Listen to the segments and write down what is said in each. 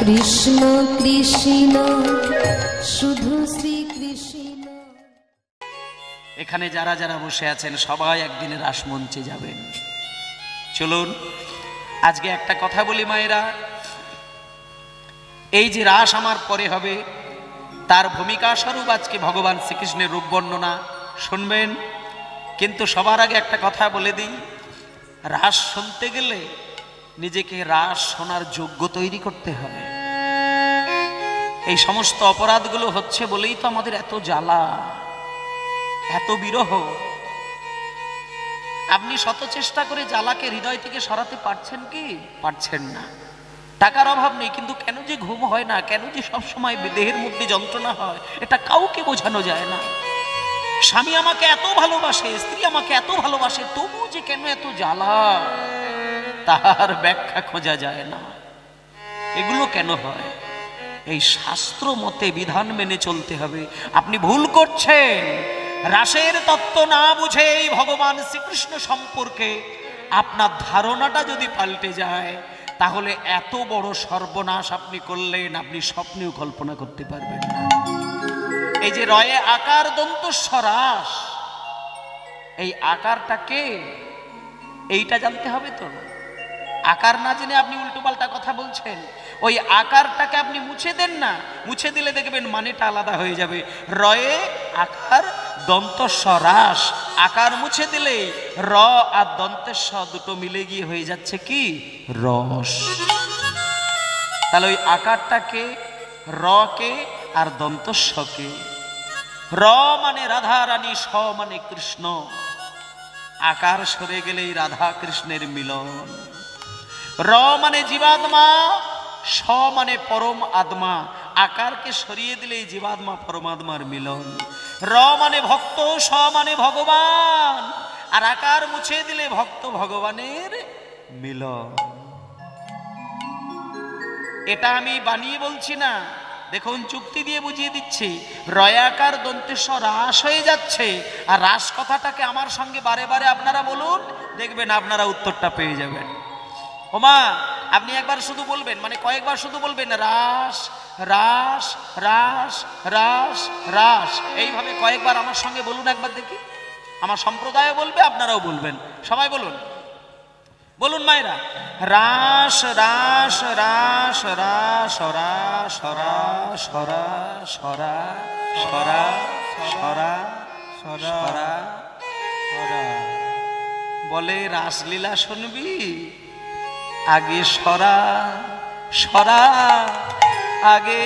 কৃষ্ণ কৃষ্ণ শুধু শ্রীকৃষ্ণ। এখানে যারা যারা বসে আছেন সবাই একদিনে রাসমঞ্চে যাবেন। চলুন আজকে একটা কথা বলি মায়েরা, এই যে রাস আমার পরে হবে তার ভূমিকা স্বরূপ আজকে ভগবান শ্রীকৃষ্ণের রূপ বর্ণনা শুনবেন। কিন্তু সবার আগে একটা কথা বলে দিই, রাস শুনতে গেলে নিজেকে রাস শোনার যোগ্য তৈরি করতে হবে। এই সমস্ত অপরাধগুলো হচ্ছে বলেই তো আমাদের এত জ্বালা, এত বিরহ। আপনি শত চেষ্টা করে জ্বালাকে হৃদয় থেকে সরাতে পারছেন কি? পারছেন না। টাকার অভাব নেই, কিন্তু কেন যে ঘুম হয় না, কেন যে সবসময় দেহের মধ্যে যন্ত্রণা হয়, এটা কাউকে বোঝানো যায় না। স্বামী আমাকে এত ভালোবাসে, স্ত্রী আমাকে এত ভালোবাসে, তবু যে কেন এত জ্বালা, তার ব্যাখ্যা খোঁজা যায় না। এগুলো কেন হয়? এই শাস্ত্র মতে বিধান মেনে চলতে হবে। আপনি ভুল করছেন। রাসের তত্ত্ব না বুঝে এই ভগবান শ্রীকৃষ্ণ সম্পর্কে আপনার ধারণাটা যদি পাল্টে যায়, তাহলে এত বড় সর্বনাশ আপনি করলেন, আপনি স্বপ্নেও কল্পনা করতে পারবেন না। এই যে রয়ে আকার দন্তস্ব রাস, এই আকারটাকে এইটা জানতে হবে তো। আকার না জেনে আপনি উল্টো পাল্টা কথা বলছেন। ওই আকারটাকে আপনি মুছে দেন না, মুছে দিলে দেখবেন মানেটা আলাদা হয়ে যাবে। রয়ে আকার দন্তস্ব রাস, আকার মুছে দিলে র আর দন্তেস্ব দুটো মিলে গিয়ে হয়ে যাচ্ছে কি? রস। তাহলে ওই আকারটাকে, র কে আর দন্তস্বকে। র মানে রাধা রানী, স মানে কৃষ্ণ। আকার সরে গেলেই রাধা কৃষ্ণের মিলন। র মানে জীবাত্মা, স মানে পরম আত্মা। আকারকে সরিয়ে দিলেই জীবাত্মা পরমাত্মার মিলন। র মানে ভক্ত, স মানে ভগবান, আর আকার মুছে দিলে ভক্ত ভগবানের মিলন। এটা আমি বানিয়ে বলছি না, দেখুন যুক্তি দিয়ে বুঝিয়ে দিচ্ছি। রয়াকার দন্তেস্ব রাস হয়ে যাচ্ছে, আর রাস কথাটাকে আমার সঙ্গে বারে বারে আপনারা বলুন, দেখবেন আপনারা উত্তরটা পেয়ে যাবেন। ওমা আপনি একবার শুধু বলবেন, মানে কয়েকবার শুধু বলবেন রাস রাস রাস রাস রাস, এইভাবে কয়েকবার আমার সঙ্গে বলুন একবার দেখি। আমার সম্প্রদায় বলবে, আপনারাও বলবেন, সবাই বলুন। বলুন মায়েরা, রাস রাস রাস রাস রাস রাস রাস সরা সরা সরা সরা সরা। বলে রাসলীলা শুনবি? আগে সরা সরা, আগে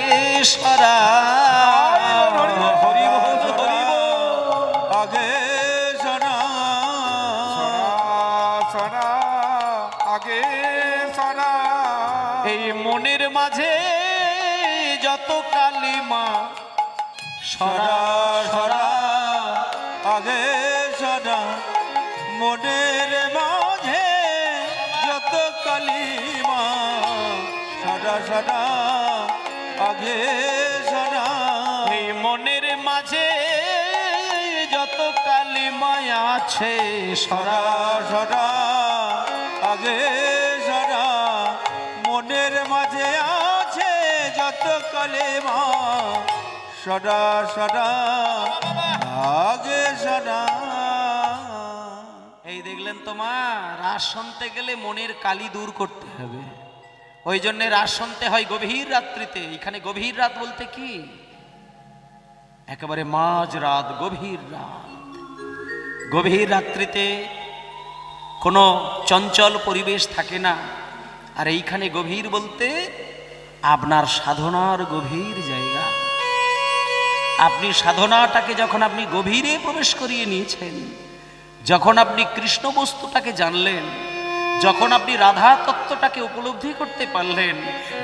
সরা। হরি বল হরি বল। আগে সরা সরা, আগে সরা। এই মনের মাঝে যত কালিমা, সরা সরা, আগে সরা। মনের মাঝে যত কালিমা, সরা সরা, আগে সরা। এই মনের মাঝে যত কালিমা আছে, সরা সরা, আগে সরা। মনের মাঝে আছে যত কালিমা, সরা সরা, আগে সরা। এই দেখলেন তোমার, রাস শুনতে গেলে মনের কালি দূর করতে হবে। ওই জন্য রাস শুনতে হয় গভীর রাত্রিতে। এখানে গভীর রাত বলতে কি? একেবারে মাঝ রাত, গভীর রাত। গভীর রাত্রিতে কোনো চঞ্চল পরিবেশ থাকে না। আর এইখানে গভীর বলতে আপনার সাধনার গভীর জায়গা। আপনি সাধনাটাকে যখন আপনি গভীরে প্রবেশ করিয়ে নিয়েছেন, যখন আপনি কৃষ্ণ বস্তুটাকে জানলেন, যখন আপনি রাধা তত্ত্বটাকে উপলব্ধি করতে পারলেন,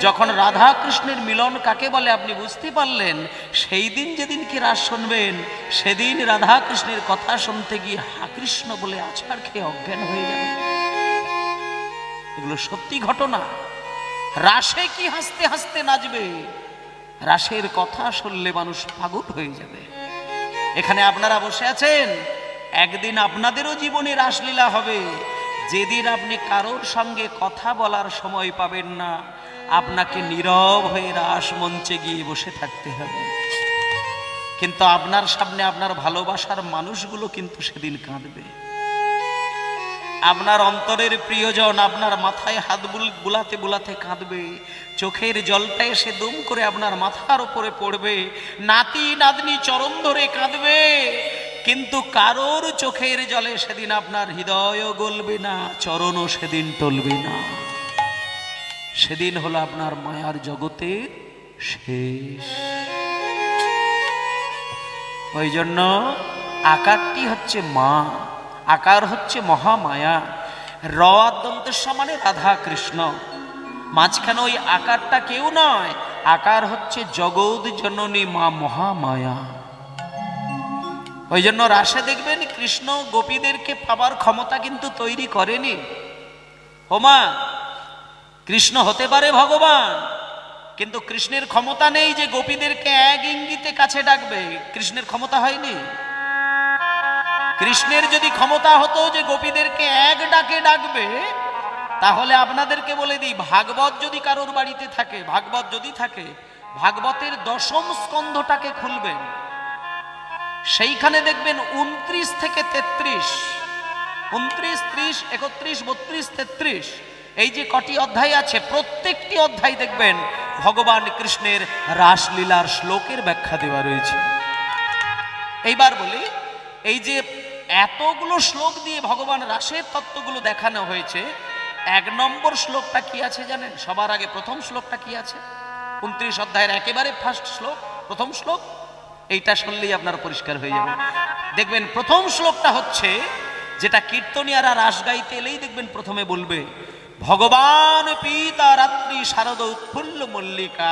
যখন রাধা কৃষ্ণের মিলন কাকে বলে আপনি বুঝতে পারলেন, সেই দিন যেদিন কি রাস শুনবেন, সেদিন রাধা কৃষ্ণের কথা শুনতে গিয়ে হা কৃষ্ণ বলে আছাড় খেয়ে অজ্ঞান হয়ে যাবে। এগুলো সত্যি ঘটনা। রাসে কি হাসতে হাসতে নাচবে? রাসের কথা শুনলে মানুষ পাগল হয়ে যাবে। এখানে আপনারা বসে আছেন, একদিন আপনাদেরও জীবনে রাসলীলা হবে, যেদিন আপনি কারোর সঙ্গে কথা বলার সময় পাবেন না, আপনাকে নীরব হয়ে রাস মঞ্চে গিয়ে বসে থাকতে হবে। কিন্তু আপনার সামনে আপনার ভালোবাসার মানুষগুলো কিন্তু সেদিন কাঁদবে। আপনার অন্তরের প্রিয়জন আপনার মাথায় হাত বুলাতে বুলাতে কাঁদবে, চোখের জলটা এসে দুম করে আপনার মাথার উপরে পড়বে, নাতি নাতনি চরণ ধরে কাঁদবে, কিন্তু কারোর চোখের জলে সেদিন আপনার হৃদয়ও গলবে না, চরণও সেদিন টলবে না। সেদিন হলো আপনার মায়ার জগতের শেষ। ওই জন্য আকারটি হচ্ছে মা, আকার হচ্ছে মহামায়া। র দন্তের সমানে রাধা কৃষ্ণ, মাঝখানে ওই আকারটা কেউ নয়, আকার হচ্ছে জগৎ জননী মা মহামায়া। ওই জন্য রাসে দেখবেন কৃষ্ণ গোপীদেরকে পাবার ক্ষমতা কিন্তু তৈরি করেনি। হোমা, কৃষ্ণ হতে পারে ভগবান, কিন্তু কৃষ্ণের ক্ষমতা নেই যে গোপীদেরকে এক ইঙ্গিতে কাছে ডাকবে। কৃষ্ণের ক্ষমতা হয়নি। কৃষ্ণের যদি ক্ষমতা হতো যে গোপীদেরকে এক ডাকে ডাকবে, তাহলে আপনাদেরকে বলে দিই, ভাগবত যদি কারোর বাড়িতে থাকে, ভাগবত যদি থাকে, ভাগবতের 10ম স্কন্ধটাকে খুলবেন, সেইখানে দেখবেন 29 থেকে 33, 29, 30, 31, 32, 33 এই যে কটি অধ্যায় আছে, প্রত্যেকটি অধ্যায় দেখবেন ভগবান কৃষ্ণের রাসলীলার শ্লোকের ব্যাখ্যা দেওয়া রয়েছে। এইবার বলি, এই যে এতগুলো শ্লোক দিয়ে ভগবান রাসের তত্ত্বগুলো দেখানো হয়েছে, 1 নম্বর শ্লোকটা কি আছে জানেন? সবার আগে প্রথম শ্লোকটা কি আছে? 29 অধ্যায়ের একেবারে ফার্স্ট শ্লোক, প্রথম শ্লোক, এইটা শুনলেই আপনার পরিষ্কার হয়ে যাবে। দেখবেন প্রথম শ্লোকটা হচ্ছে, যেটা কীর্তনিয়ারা রাস গাইতে এলেই দেখবেন প্রথমে বলবে, ভগবান পিতা রাত্রি শারদ উৎফুল্ল মল্লিকা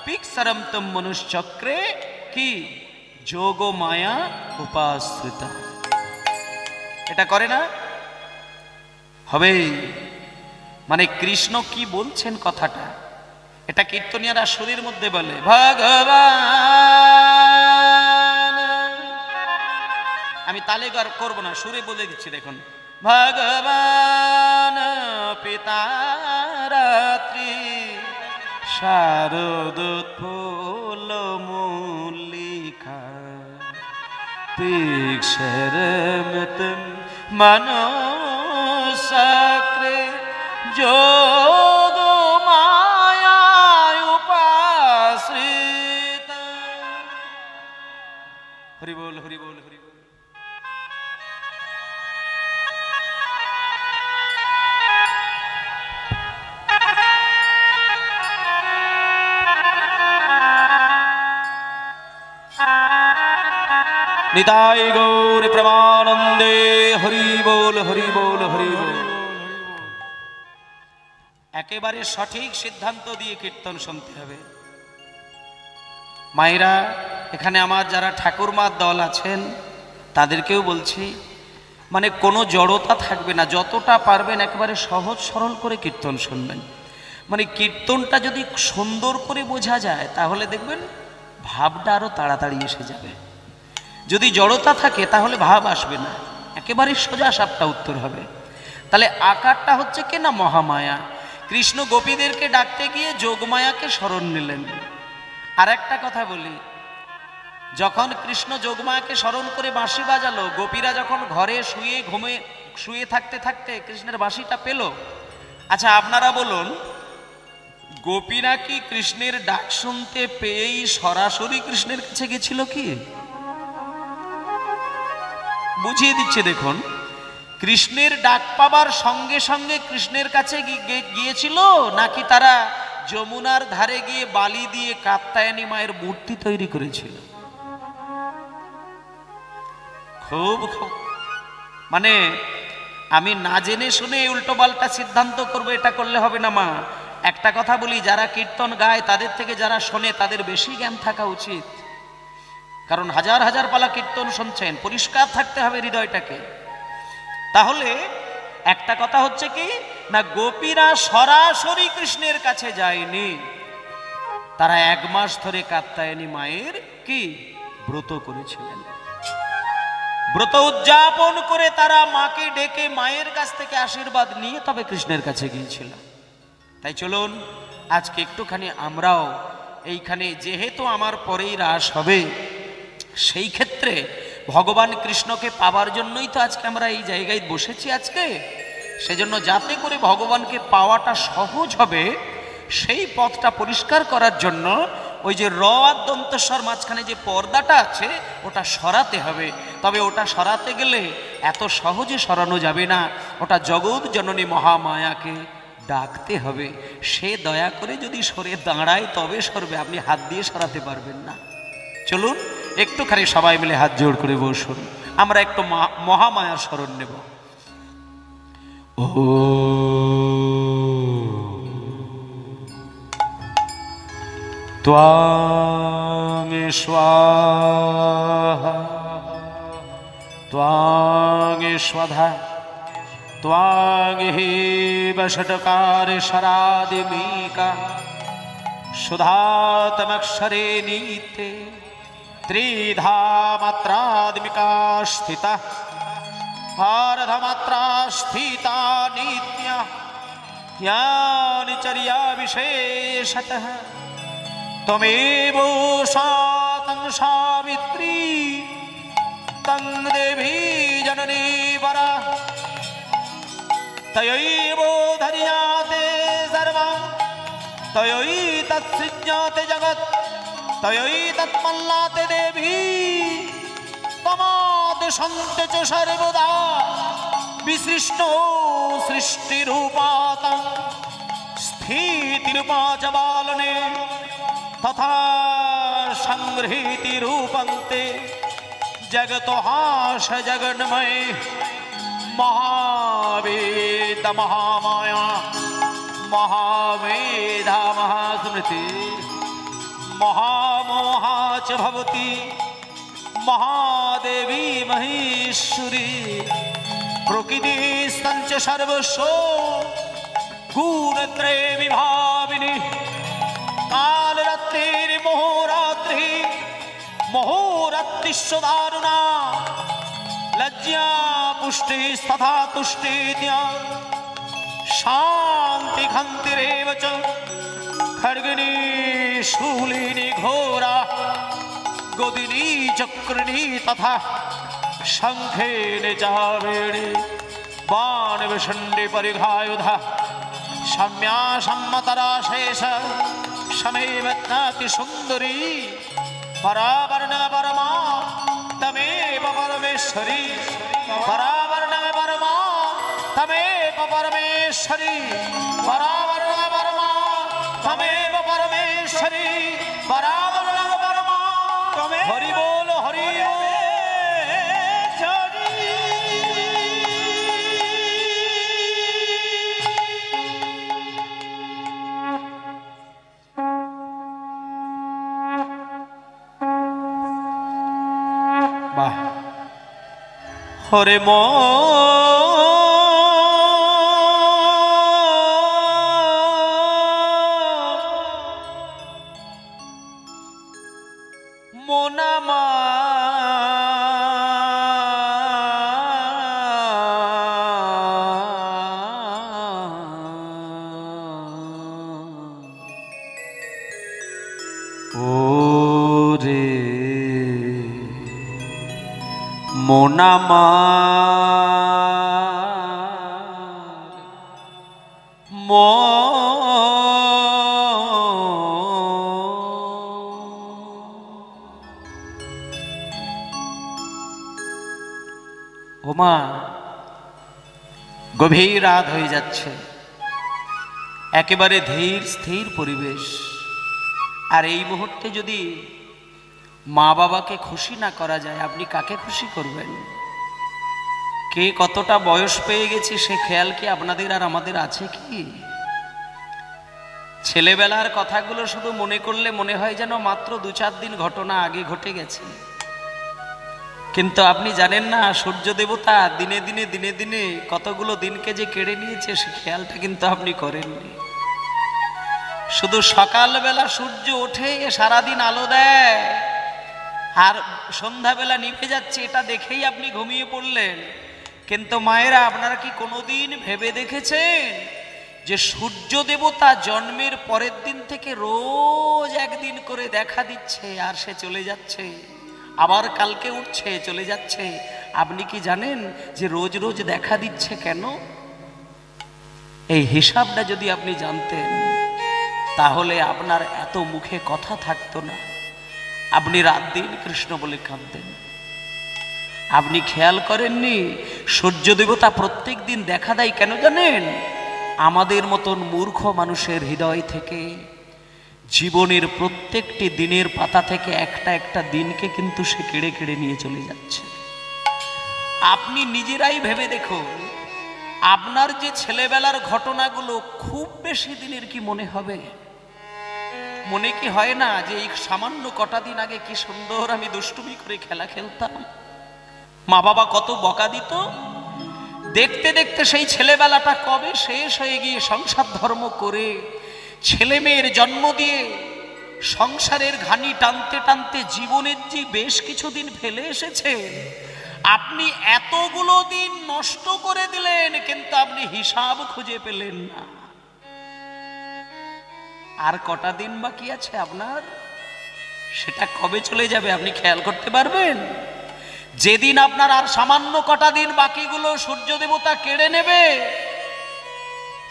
পিকসরম তম মনুষ্যক্রে কি যোগ মায়া উপাশ্রিতা। এটা করে না? হবে। মানে কৃষ্ণ কি বলছেন কথাটা, এটা কীর্তনিয়ারা সুরের মধ্যে বলে, ভগবান, আমি তালে করবো না, সুরে বলে দিচ্ছি, দেখুন, ভগবান পিতা রাত্রি শারদ উৎফুল্ল মল্লিকা পিকসরম তম মনুষ্যক্রে যোগ মায়া উপাশ্রিতা। হরি বল, হরি বল, হরি বল। নিতাই গৌর প্রেমানন্দে, হরি বল, হরি বল, হরি বল। একেবারে সঠিক সিদ্ধান্ত দিয়ে কীর্তন শুনতে হবে। মায়েরা, এখানে আমার যারা ঠাকুরমার দল আছেন তাদেরকেও বলছি, মানে কোনো জড়তা থাকবে না, যতটা পারবেন একেবারে সহজ সরল করে কীর্তন শুনবেন। মানে কীর্তনটা যদি সুন্দর করে বোঝা যায়, তাহলে দেখবেন ভাবটা আরো তাড়াতাড়ি এসে যাবে। যদি জড়তা থাকে তাহলে ভাব আসবে না, একেবারে সোজা সাপটা উত্তর হবে। তাহলে আকারটা হচ্ছে কি না মহামায়া। কৃষ্ণ গোপীদেরকে ডাকতে গিয়ে যোগমায়াকে স্মরণ নিলেন। আর একটা কথা বলি, যখন কৃষ্ণ যোগমায়াকে স্মরণ করে বাঁশি বাজালো, গোপীরা যখন ঘরে শুয়ে থাকতে থাকতে কৃষ্ণের বাঁশিটা পেল। আচ্ছা আপনারা বলুন, গোপীরা কি কৃষ্ণের ডাক শুনতে পেয়েই সরাসরি কৃষ্ণের কাছে গেছিল কি? বুঝিয়ে দিচ্ছে দেখুন, কৃষ্ণের ডাক পাবার সঙ্গে সঙ্গে কৃষ্ণের কাছে গিয়েছিল, নাকি তারা যমুনার ধারে গিয়ে বালি দিয়ে কাত্যায়নী মায়ের মূর্তি তৈরি করেছিল? খুব মানে আমি না জেনে শুনে উল্টো পাল্টা সিদ্ধান্ত করবো, এটা করলে হবে না মা। একটা কথা বলি, যারা কীর্তন গায় তাদের থেকে যারা শোনে তাদের বেশি জ্ঞান থাকা উচিত। কারণ হাজার হাজার পালা কীর্তন শুনছেন, পরিষ্কার থাকতে হবে হৃদয়টাকে। তাহলে একটা কথা হচ্ছে কি না, গোপীরা সরাসরি কৃষ্ণের কাছে যায়নি, তারা 1 মাস ধরে কাত্যায়নী মায়ের কি ব্রত করেছিলেন। ব্রত উদযাপন করে তারা মাকে ডেকে মায়ের কাছ থেকে আশীর্বাদ নিয়ে তবে কৃষ্ণের কাছে গিয়েছিল। তাই চলুন আজকে একটুখানি আমরাও এইখানে, যেহেতু আমার পরেই রাস হবে, সেই ক্ষেত্রে ভগবান কৃষ্ণকে পাওয়ার জন্যই তো আজকে আমরা এই জায়গায় বসেছি আজকে। সেজন্য যাতে করে ভগবানকে পাওয়াটা সহজ হবে, সেই পথটা পরিষ্কার করার জন্য ওই যে র আর দন্তস্বর মাঝখানে যে পর্দাটা আছে ওটা সরাতে হবে। তবে ওটা সরাতে গেলে এত সহজে সরানো যাবে না, ওটা জগৎ জননী মহামায়াকে ডাকতে হবে। সে দয়া করে যদি সরে দাঁড়ায় তবে সরবে, আপনি হাত দিয়ে সরাতে পারবেন না। চলুন একটুখানি সবাই মিলে হাত জোড় করে বসুন, আমরা একটু মহামায়ার স্মরণ নেব। ও ত্বাং স্বাহা ত্বাং স্বধা ত্বাং হি বষটকারে শরাদিমিকা সুধাতমক্ষরে নীতে ত্রিধা মাত্রাদিমিকা স্থিতা আর্ধমাত্রা স্থিতা নিত্যা জ্ঞানচর্যা বিশেষতঃ त्वमेव सा तं सावित्री तं देवी जननी परा तयैव धर्याते सर्वं तयैतत्सृज्यते जगत् तयैतत्मल्लाते देवी त्वमादिशन्ते च सर्वदा विसृष्टो सृष्टिरूपातं स्थितिरूपा च बालने तथा संगृहीति रूपन्ते जगतो हास जगन्मय महावेद महामाया महामेधा महास्मृति महामोहा च भवति महादेवी महेश्वरी प्रकृति संच सर्वस्व गुणत्रय विभाविनी कालरात्रि मोहरात्रि मोहरात्रिस्वदारुणा लज्जा पुष्टि तथा तुष्टि शांति खंतिरेव च खड्गिनी शूलिनी घोरा गोदिनी चक्रिणी तथा शंखेन चावेणे बाण विषण्डे परिघायुधा सम्या सम्मतरा शेष शमेव नाति सुंदरी परावर्ण परमा तमेव परमेश्वरी परावर्ण परमा तमेव परमेश्वरी परावर्ण परमा तमेव परमेश्वरी परावर्ण परमा तमेव हरि बोल हरि बोल। হরে মোনামা ওরে মোনামার ওমা গভীর রাত হয়ে যাচ্ছে, একেবারে ধীর স্থির পরিবেশ। আর এই মুহূর্তে যদি মা বাবাকে খুশি না করা যায়, আপনি কাকে খুশি করবেন? কে কতটা বয়স পেয়ে গেছে সে খেয়াল কি আপনাদের আর আমাদের আছে কি? ছেলেবেলার কথাগুলো শুধু মনে করলে মনে হয় যেন মাত্র 2-4 দিন ঘটনা আগে ঘটে গেছে। কিন্তু আপনি জানেন না, সূর্য দেবতা দিনে দিনে দিনে দিনে কতগুলো দিনকে যে কেড়ে নিয়েছে সে খেয়ালটা কিন্তু আপনি করেননি। শুধু সকালবেলা সূর্য ওঠে সারাদিন আলো দেয় আর সন্ধ্যাবেলা নিভে যাচ্ছে, এটা দেখেই আপনি ঘুমিয়ে পড়লেন। কিন্তু মায়েরা, আপনারা কি কোনোদিন ভেবে দেখেছেন যে সূর্য দেবতা জন্মের পরের দিন থেকে রোজ একদিন করে দেখা দিচ্ছে আর সে চলে যাচ্ছে, আবার কালকে উঠছে চলে যাচ্ছে। আপনি কি জানেন যে রোজ রোজ দেখা দিচ্ছে কেন? এই হিসাবটা যদি আপনি জানতেন তাহলে আপনার এত মুখে কথা থাকতো না, আপনি রাত দিন কৃষ্ণ বলে কাঁদতেন। আপনি খেয়াল করেননি সূর্য দেবতা প্রত্যেক দিন দেখা দেয় কেন জানেন? আমাদের মতন মূর্খ মানুষের হৃদয় থেকে জীবনের প্রত্যেকটি দিনের পাতা থেকে একটা একটা দিনকে কিন্তু সে কেড়ে কেড়ে নিয়ে চলে যাচ্ছে। আপনি নিজেরাই ভেবে দেখুন, আপনার যে ছেলেবেলার ঘটনাগুলো খুব বেশি দিনের কি মনে হবে? মনে কি হয় না যে এই সামান্য কটা দিন আগে কি সুন্দর আমি দুষ্টুমি করে খেলা খেলতাম, মা বাবা কত বকা দিত। দেখতে দেখতে সেই ছেলেবেলাটা কবে শেষ হয়ে গিয়ে সংসার ধর্ম করে ছেলে মেয়ের জন্ম দিয়ে সংসারের ঘানি টানতে টানতে জীবনের যে বেশ কিছু দিন ফেলে এসেছে, আপনি এতগুলো দিন নষ্ট করে দিলেন কিন্তু আপনি হিসাব খুঁজে পেলেন না। আর কটা দিন বাকি আছে আপনার, সেটা কবে চলে যাবে আপনি খেয়াল করতে পারবেন? যেদিন আপনার আর সামান্য কটা দিন বাকিগুলো সূর্য দেবতা কেড়ে নেবে,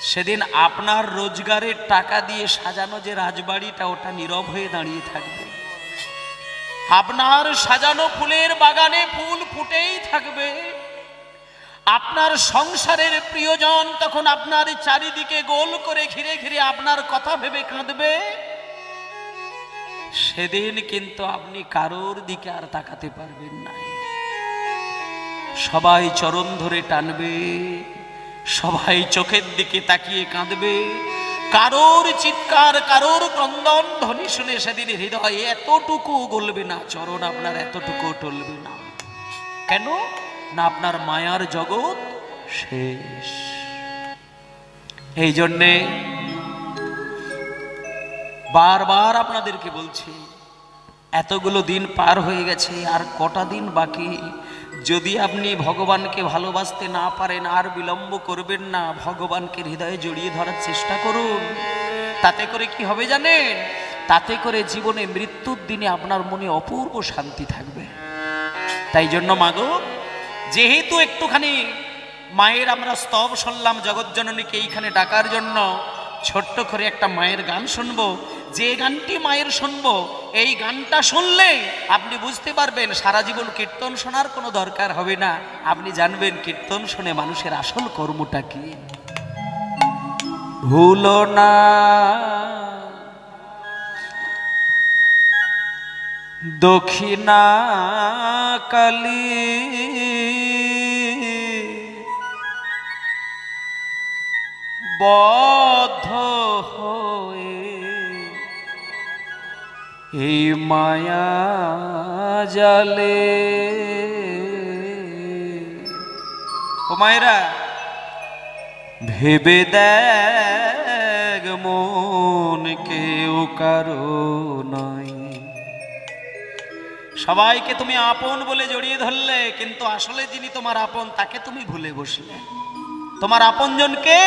সেদিন আপনার রোজগারের টাকা দিয়ে সাজানো যে রাজবাড়িটা ওটা নীরব হয়ে দাঁড়িয়ে থাকবে। আপনার সাজানো ফুলের বাগানে ফুল ফুটেই থাকবে। আপনার সংসারের প্রিয়জন তখন আপনার চারিদিকে গোল করে ঘিরে ঘিরে আপনার কথা ভেবে কাঁদবে। সেদিন কিন্তু আপনি কারোর দিকে আর তাকাতে পারবেন না। সবাই চরণ ধরে টানবে, সবাই চোখের দিকে তাকিয়ে কাঁদবে। কারোর চিৎকার, কারোর ক্রন্দন ধ্বনি শুনে সেদিন হৃদয় এতটুকু গলবে না, চরণ আপনার এতটুকু টলবে না। কেন না? আপনার মায়ার জগৎ শেষ। এই জন্যে বারবার আপনাদেরকে বলছি, এতগুলো দিন পার হয়ে গেছে, আর কটা দিন বাকি। যদি আপনি ভগবানকে ভালোবাসতে না পারেন আর বিলম্ব করবেন না, ভগবানকে হৃদয়ে জড়িয়ে ধরার চেষ্টা করুন। তাতে করে কি হবে জানেন? তাতে করে জীবনে মৃত্যুর দিনে আপনার মনে অপূর্ব শান্তি থাকবে। তাই জন্য মাগো, যেহেতু একটুখানি মায়ের আমরা স্তব শুনলাম জগৎজননীকে এইখানে ডাকার জন্য, ছোট্ট করে একটা মায়ের গান শুনবো। যে গানটি মায়ের শুনবো, এই গানটা শুনলে আপনি বুঝতে পারবেন সারা জীবন কীর্তন শোনার কোনো দরকার হবে না। আপনি জানবেন কীর্তন শুনে মানুষের আসল কর্মটা কি। ভুলো না দক্ষিণা কালী, বদ্ধ হয়ে এই মায়া জালে। ও মায়েরা, ভেবে দেখ মন কেউ কারো নয়। সবাইকে তুমি আপন বলে জড়িয়ে ধরলে, কিন্তু আসলে যিনি তোমার আপন তাকে তুমি ভুলে বসলে। তোমার আপনজন কে?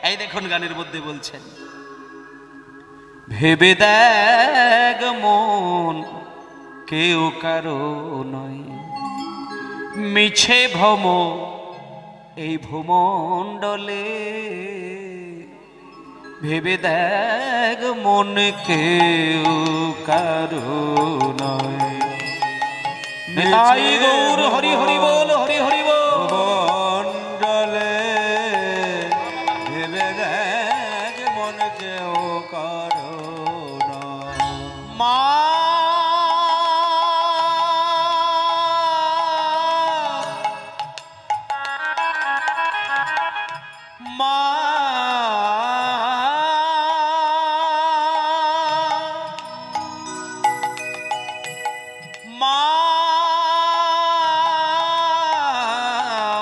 এই দেখুন গানের মধ্যে বলছেন, ভেবে দেখ মন কেউ কারো নয়, মিছে ভ্রম এই ভূমণ্ডলে। ভেবে দেখ মন কেউ কারো নয়। নিতাই গৌর হরি হরি বল, হরি হরি বল। মণ্ডলে ভেবে দেখ মন কেউ কারো নয়। মা মা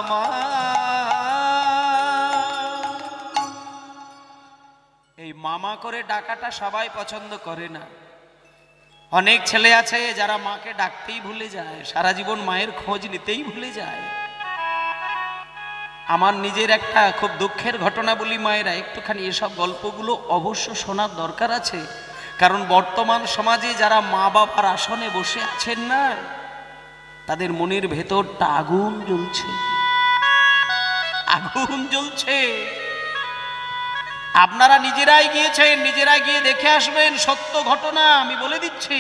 মা এই মামা করে ডাকাটা সবাই পছন্দ করে না। অনেক ছেলে আছে যারা মাকে ডাকতেই ভুলে যায়, সারা জীবন মায়ের খোঁজ নিতেই ভুলে যায়। আমার নিজের একটা খুব দুঃখের ঘটনা বলি মায়েরা, একটুখানি এসব গল্পগুলো অবশ্য শোনার দরকার আছে, কারণ বর্তমান সমাজে যারা মা বাবার আসনে বসে আছেন না, তাদের মনের ভেতরটা আগুন জ্বলছে, আগুন জ্বলছে। আপনারা নিজেরাই গিয়েছেন, নিজেরাই গিয়ে দেখে আসবেন, সত্য ঘটনা আমি বলে দিচ্ছি।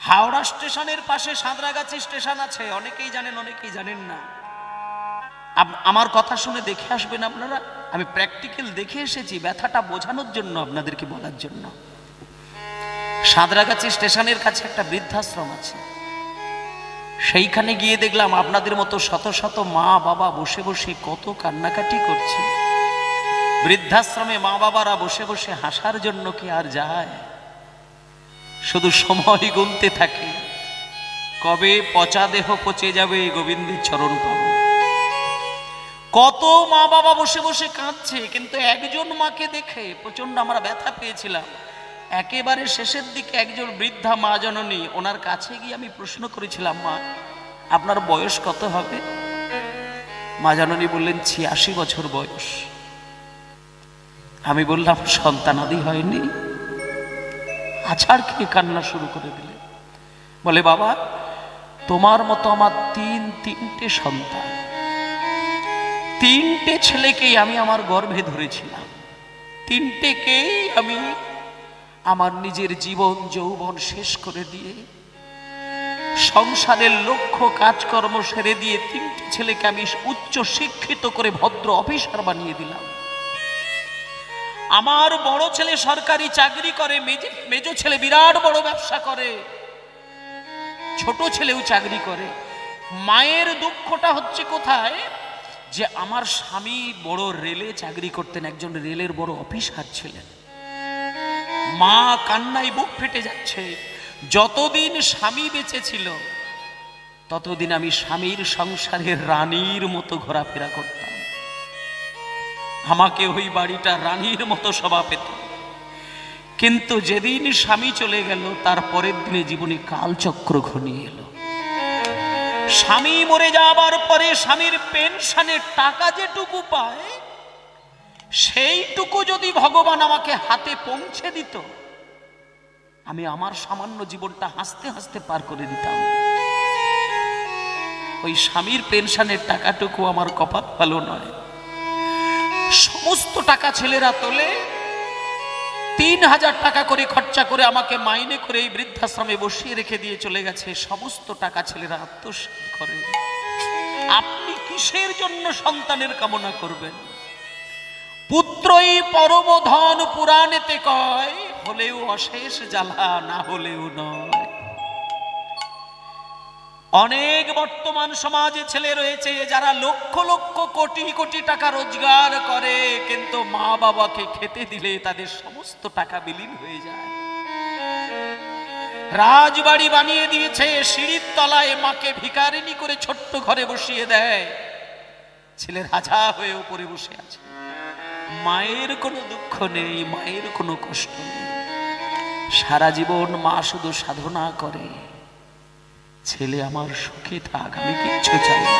হাওড়া স্টেশনের পাশে সাঁতরাগাছি স্টেশন আছে, অনেকেই জানেন অনেকেই জানেন না। আমার কথা শুনে দেখে আসবেন আপনারা, আমি প্র্যাকটিক্যাল দেখে এসেছি, ব্যথাটা বোঝানোর জন্য, আপনাদেরকে বলার জন্য। সাঁতরাগাছি স্টেশনের কাছে একটা বৃদ্ধাশ্রম আছে, সেইখানে গিয়ে দেখলাম আপনাদের মতো শত শত মা বাবা বসে বসে কত কান্নাকাটি করছে। বৃদ্ধাশ্রমে মা বাবারা বসে বসে হাসার জন্য কি আর যায়? শুধু সময় গুনতে থাকে, কবে পচা দেহ পচে যাবে, গোবিন্দের চরণ পাবো। কত মা বাবা বসে বসে কাঁদছে, কিন্তু একজন মাকে দেখে প্রচন্ড আমরা ব্যথা পেয়েছিলাম। একেবারে শেষের দিকে একজন বৃদ্ধা মা জননী, ওনার কাছে গিয়ে আমি প্রশ্ন করেছিলাম, মা আপনার বয়স কত হবে? মা জননী বললেন 86 বছর বয়স। আমি বললাম সন্তানাদি হয়নি? আছাড় খেয়ে কান্না শুরু করে দিলে। বলে বাবা তোমার মতো আমার তিনটে সন্তান, 3টে ছেলেকেই আমি আমার গর্ভে ধরেছিলাম, 3টেকেই আমি আমার নিজের জীবন যৌবন শেষ করে দিয়ে, সংসারের লক্ষ্য কাজকর্ম সেরে দিয়ে 3টে ছেলেকে আমি উচ্চ শিক্ষিত করে ভদ্র অফিসার বানিয়ে দিলাম। আমার বড় ছেলে সরকারি চাকরি করে, মেজো ছেলে বিরাট বড় ব্যবসা করে, ছোট ছেলেও চাকরি করে। মায়ের দুঃখটা হচ্ছে কোথায়, যে আমার স্বামী বড় রেলে চাকরি করতেন, একজন রেলের বড় অফিসার ছিলেন। মা কান্নায় বুক ফেটে যাচ্ছে। যতদিন স্বামী বেঁচে ছিল ততদিন আমি স্বামীর সংসারের রানীর মতো ঘোরাফেরা করতাম, আমাকে ওই বাড়িটা রানীর মতো শোভা পেত। কিন্তু যেদিন স্বামী চলে গেল তার পরের দিনে জীবনে কালচক্র ঘনিয়ে এলো। স্বামী মরে যাবার পরে স্বামীর পেনশনের টাকা যেটুকু পায়, সেইটুকু যদি ভগবান আমাকে হাতে পৌঁছে দিত, আমি আমার সামান্য জীবনটা হাসতে হাসতে পার করে দিতাম। ওই স্বামীর পেনশনের টাকাটুকু আমার কপাল ভালো নয়। সমস্ত টাকা ছেলেরা তোলে, 3000 টাকা করে খরচা করে আমাকে মাইনে করে এই বৃদ্ধাশ্রমে বসিয়ে রেখে দিয়ে চলে গেছে। সমস্ত টাকা ছেলেরা আত্মসাৎ করে। আপনি কিসের জন্য সন্তানের কামনা করবেন? পুত্রই পরম ধন পুরাণেতে কয়, হলেও অশেষ জ্বালা, না হলেও নয়। অনেক বর্তমান সমাজে ছেলে রয়েছে যারা লক্ষ লক্ষ কোটি কোটি টাকা রোজগার করে, কিন্তু মা বাবাকে খেতে দিলে তাদের সমস্ত টাকা বিলীন হয়ে যায়। রাজবাড়ি বানিয়ে দিয়েছে, সিঁড়ির তলায় মাকে ভিখারিনী করে ছোট্ট ঘরে বসিয়ে দেয়, ছেলে রাজা হয়ে উপরে বসে আছে। মায়ের কোনো দুঃখ নেই, মায়ের কোনো কষ্ট নেই। সারা জীবন মা শুধু সাধনা করে, ছেলে আমার সুখে থাক, আমি কিচ্ছু চাই না।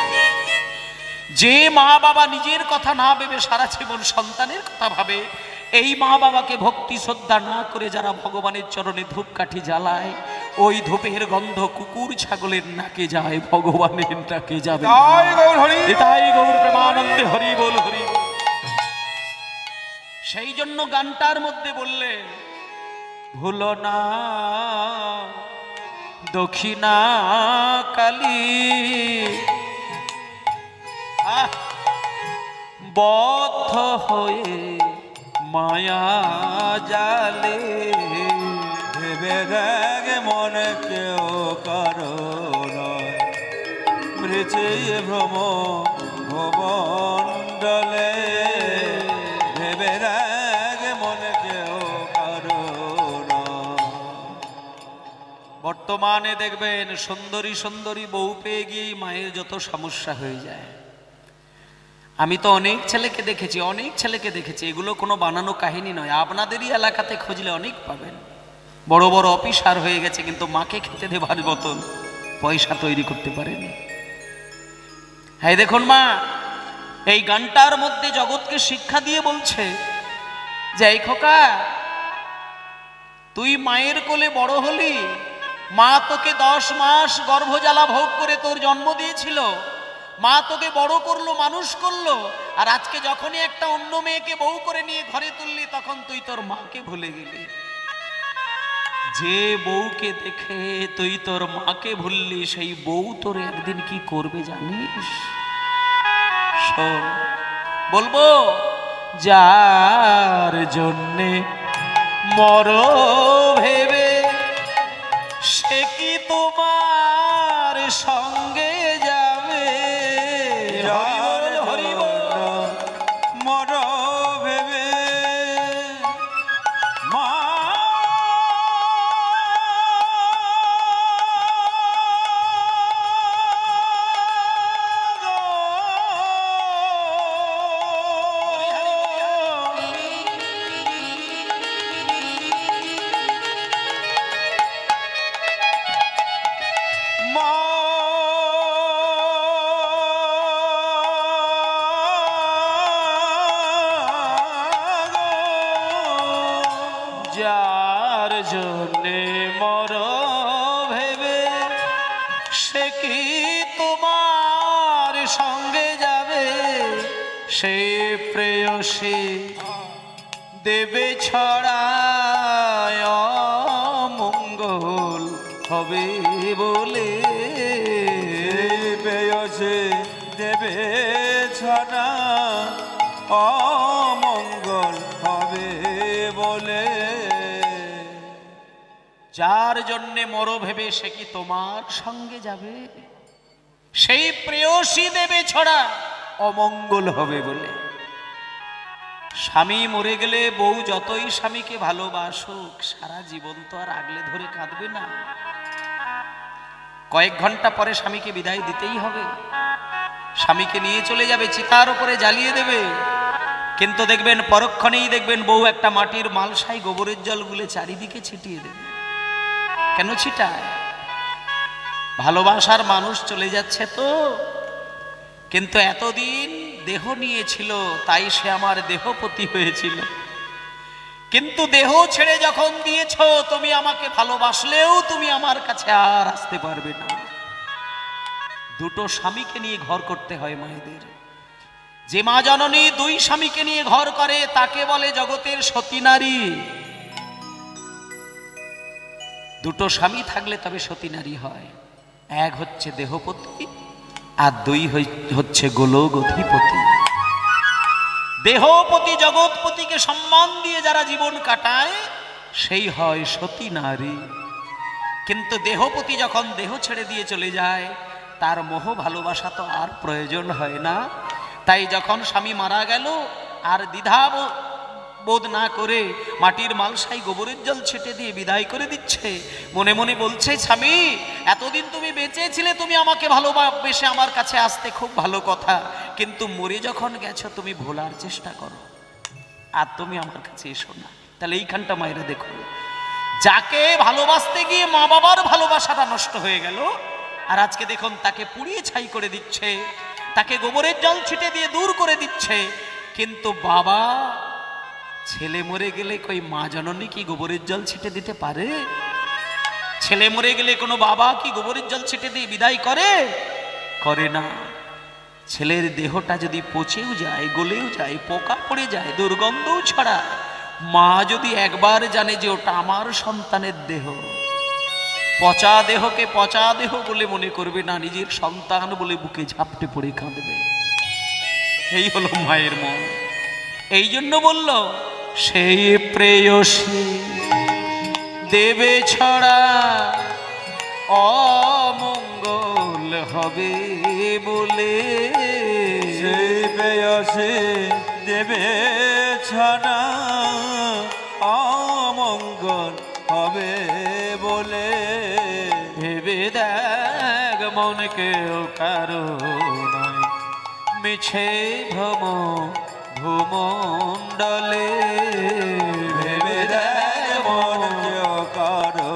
যে মা বাবা নিজের কথা না ভেবে সারা জীবন সন্তানের কথা ভাবে, এই মা বাবাকে ভক্তি শ্রদ্ধা না করে যারা ভগবানের চরণে ধূপকাঠি জ্বালায়, ওই ধূপের গন্ধ কুকুর ছাগলের নাকে যায়, ভগবানের নাকে যাবে। তাই গৌর প্রেমানন্দে হরি বল, হরি বল। সেই জন্য গানটার মধ্যে বললেন, ভুলো না দক্ষিণা কালী, বদ্ধ হয়ে মায়া জালে, ভেবে দেখ মনে কেউ কারো নয়, মৃত্যু ভ্রম ভবণ্ডলে, ভেবে দেখ মনে কেউ কারো নয়। বর্তমানে দেখবেন সুন্দরী সুন্দরী বউ পেয়ে গিয়েই মায়ের যত সমস্যা হয়ে যায়। আমি তো অনেক ছেলেকে দেখেছি, এগুলো কোনো বানানো কাহিনী নয়। আপনাদেরই এলাকাতে খুঁজলে অনেক পাবেন। বড় বড় অফিসার হয়ে গেছে, কিন্তু মাকে খেতে দেবার মতন পয়সা তৈরি করতে পারেনি। হ্যাঁ দেখুন মা, এই গানটার মধ্যে জগৎকে শিক্ষা দিয়ে বলছে যে এই খোকা, তুই মায়ের কোলে বড় হলি, মা তোকে 10 মাস গর্ভজ্বালা ভোগ করে তোর জন্ম দিয়েছিল, মা তোকে বড় করলো, মানুষ করলো, আর আজকে যখনই একটা অন্য মেয়েকে বউ করে নিয়ে ঘরে তুললি তখন তুই তোর মাকে ভুলে গেলি। যে বউকে দেখে তুই তোর মাকে ভুললি, সেই বউ তোর একদিন কি করবে জানিস? শোন, বলবো, যার জন্যে মর ভেবে সে কি তোমার সঙ্গে যাবে? যার জন্য মর ভেবে মা যার জন্যে মর ভেবে সে কি তোমার সঙ্গে যাবে? সে প্রেয়সী দেবে ছড়ায় মঙ্গল হবে বলে। পেয়সে দেবে ছড়া অমঙ্গল হবে বলে। যার জন্যে মর ভেবে সে কি তোমার সঙ্গে যাবে? সেই প্রেয়সী দেবে ছড়া অমঙ্গল হবে বলে। স্বামী মরে গেলে বউ যতই স্বামীকে ভালোবাসুক, সারা জীবন তো আর আগলে ধরে কাঁদবে না। কয়েক ঘন্টা পরে স্বামীকে বিদায় দিতেই হবে। স্বামীকে নিয়ে চলে যাবে, চিতার উপরে জ্বালিয়ে দেবে। কিন্তু দেখবেন পরক্ষণেই দেখবেন বউ একটা মাটির মালসায় গোবরের জল গুলে চারিদিকে ছিটিয়ে দেবে। কেন ছিটায়? ভালোবাসার মানুষ চলে যাচ্ছে তো, কিন্তু এতদিন দেহ নিয়েছিল তাই সে আমার দেহপতি হয়েছিল। কিন্তু দেহ ছেড়ে যখন দিয়েছ, তুমি আমাকে ভালোবাসলেও তুমি আমার কাছে আর আসতে পারবে না। দুটো স্বামীকে নিয়ে ঘর করতে হয় মায়েদের। যে মা জননী 2 স্বামীকে নিয়ে ঘর করে তাকে বলে জগতের সতী নারী। দুটো স্বামী থাকলে তবে সতী নারী হয়। এক হচ্ছে দেহপতি আর 2 হচ্ছে গোলক অধিপতি। দেহপতি জগৎপতিকে সম্মান দিয়ে যারা জীবন কাটায় সেই হয় সতী নারী। কিন্তু দেহপতি যখন দেহ ছেড়ে দিয়ে চলে যায়, তার মোহ ভালোবাসা তো আর প্রয়োজন হয় না। তাই যখন স্বামী মারা গেল আর দ্বিধা বোধ না করে মাটির মালসায় গোবরের জল ছেটে দিয়ে বিদায় করে দিচ্ছে। মনে মনে বলছে, স্বামী এতদিন তুমি বেঁচে ছিলে, তুমি আমাকে ভালোবেসে আমার কাছে আসতে খুব ভালো কথা, কিন্তু মরে যখন গেছো তুমি ভোলার চেষ্টা করো, আর তুমি আমার কাছে এসো না। তাহলে এইখানটা মায়েরা দেখো, যাকে ভালোবাসতে গিয়ে মা বাবার ভালোবাসাটা নষ্ট হয়ে গেল, আর আজকে দেখুন তাকে পুড়িয়ে ছাই করে দিচ্ছে, তাকে গোবরের জল ছিটে দিয়ে দূর করে দিচ্ছে। কিন্তু বাবা, ছেলে মরে গেলে কই মা জননী কি গোবরের জল ছিটে দিতে পারে? ছেলে মরে গেলে কোনো বাবা কি গোবরের জল ছিটে দিয়ে বিদায় করে? করে না। ছেলের দেহটা যদি পচেও যায়, গলেও যায়, পোকা পড়ে যায়, দুর্গন্ধও ছড়ায়, মা যদি একবার জানে যে ওটা আমার সন্তানের দেহ, পচা দেহকে পচা দেহ বলে মনে করবে না, নিজের সন্তান বলে বুকে ঝাপটে পড়ে কাঁদবে। এই হলো মায়ের মন। এই জন্য বলল, সেই প্রেয়সী দেবে ছড়া অমঙ্গল হবে বলে। সেই পেয়সে দেবে ছড়া অমঙ্গল হবে বলে। ভেবে দেখ মন কেউ কারো নাই, মিছে ভ্রম ভূমণ্ডলে। ভেবে দেখ মন কেউ কারো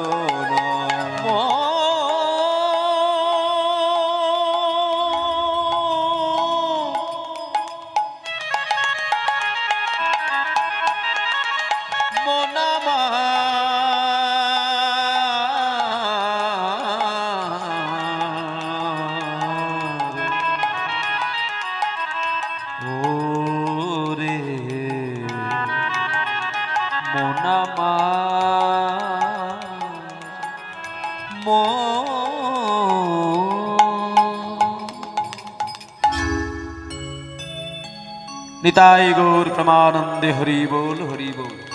নিতাই গৌর প্রমানন্দে হরি বল হরি বল।